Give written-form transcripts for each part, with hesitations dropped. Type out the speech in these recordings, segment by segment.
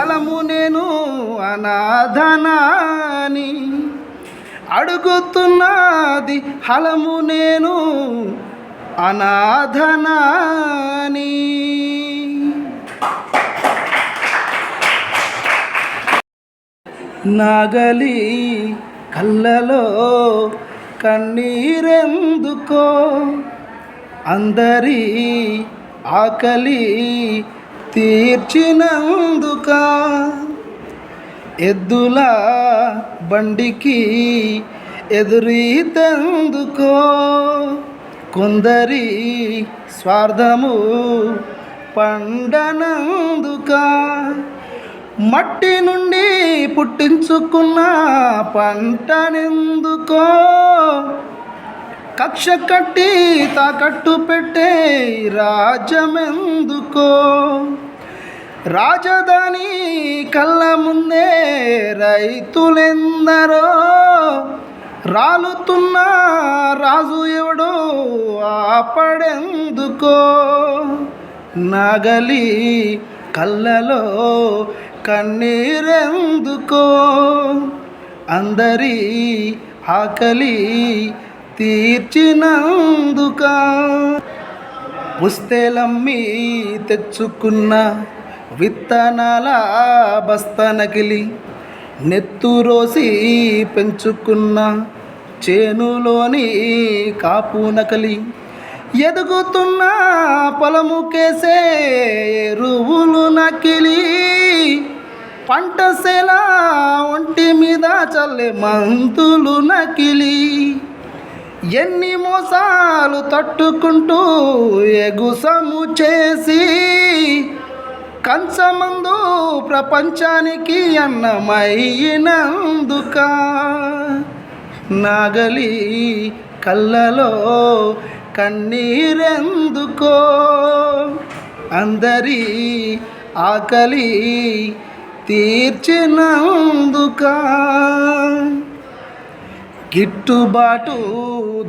హలము నేను అనాథనాని, అడుగుతున్నది హలము నేను అనాథనాని. నాగలి కళ్ళలో కన్నీరెందుకో, అందరి ఆకలి తీర్చినందుక, ఎద్దుల బండికి ఎదురీతెందుకో, కొందరి స్వార్థము పండనందుక, మట్టి నుండి పుట్టించుకున్న పంటనెందుకో, కక్ష కట్టి తాకట్టు పెట్టే రాజ్యమెందుకో, రాజధాని కళ్ళ ముందే రైతులెందరో, రాలుతున్న రాజు ఎవడో ఆపడెందుకో, నాగలి కళ్ళలో కన్నీరెందుకో, అందరి ఆకలి తీర్చినందుక, పుస్తెలమ్మి తెచ్చుకున్న విత్తనాల బస్తా నకిలి, నెత్తురోసి పెంచుకున్న చేనులోని కాపు నకలి, ఎదుగుతున్న పొలముకేసే ఎరువులు నకిలి, పంటసేల ఒంటి మీద చల్లే మందులు నకిలి, ఎన్ని మోసాలు తట్టుకుంటూ ఎగుసము చేసి కంచమందు ప్రపంచానికి అన్నమైనందుక, నాగలి కళ్ళలో కన్నీరెందుకో, అందరి ఆకలి తీర్చినందుక, గిట్టుబాటు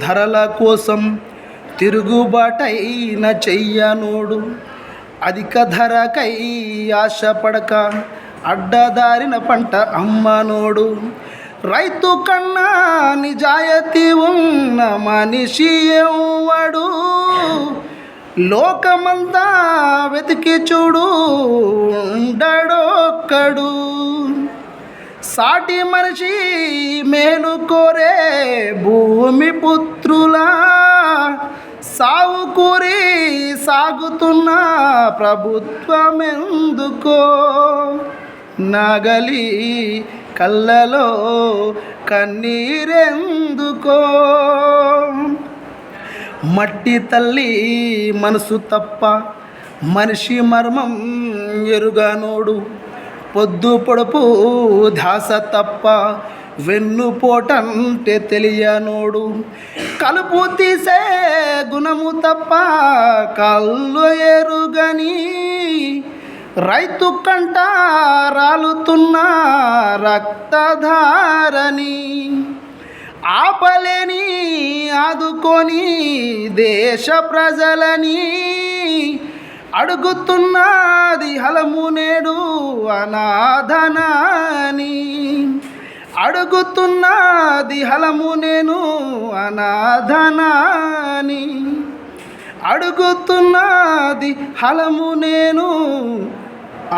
ధరల కోసం తిరుగుబాటైన చెయ్యనోడు, అధిక ధరకై ఆశపడక అడ్డదారిన పంట అమ్మనోడు, రైతు కన్నా నిజాయితీ ఉన్న మనిషి ఎవడు, లోకమంతా వెతికి చూడు ఉండడొక్కడు, సాటి మనిషి మేలు కోరే భూమి పుత్రులా, సాగు కూరి సాగుతున్న ప్రభుత్వమెందుకో, నాగలి కళ్ళలో కన్నీరెందుకో, మట్టి తల్లి మనసు తప్ప మనిషి మర్మం ఎరుగనోడు, పొద్దు పొడుపు ధ్యాస తప్ప వెన్నుపోటంటే తెలియనోడు, కలుపు తీసే గుణము తప్ప కళ్ళు ఎరుగని, రైతు కంట రాలుతున్న రక్తధారని, ఆపలేని ఆదుకొని దేశ ప్రజలని, అడుగుతున్నది హలము నేడు అనాథనాని, అడుగుతున్నది హలము నేను అనాథనాని, అడుగుతున్నది హలము నేను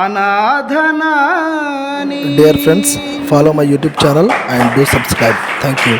అనాథనాని. Dear friends, follow my YouTube channel and do subscribe. Thank you.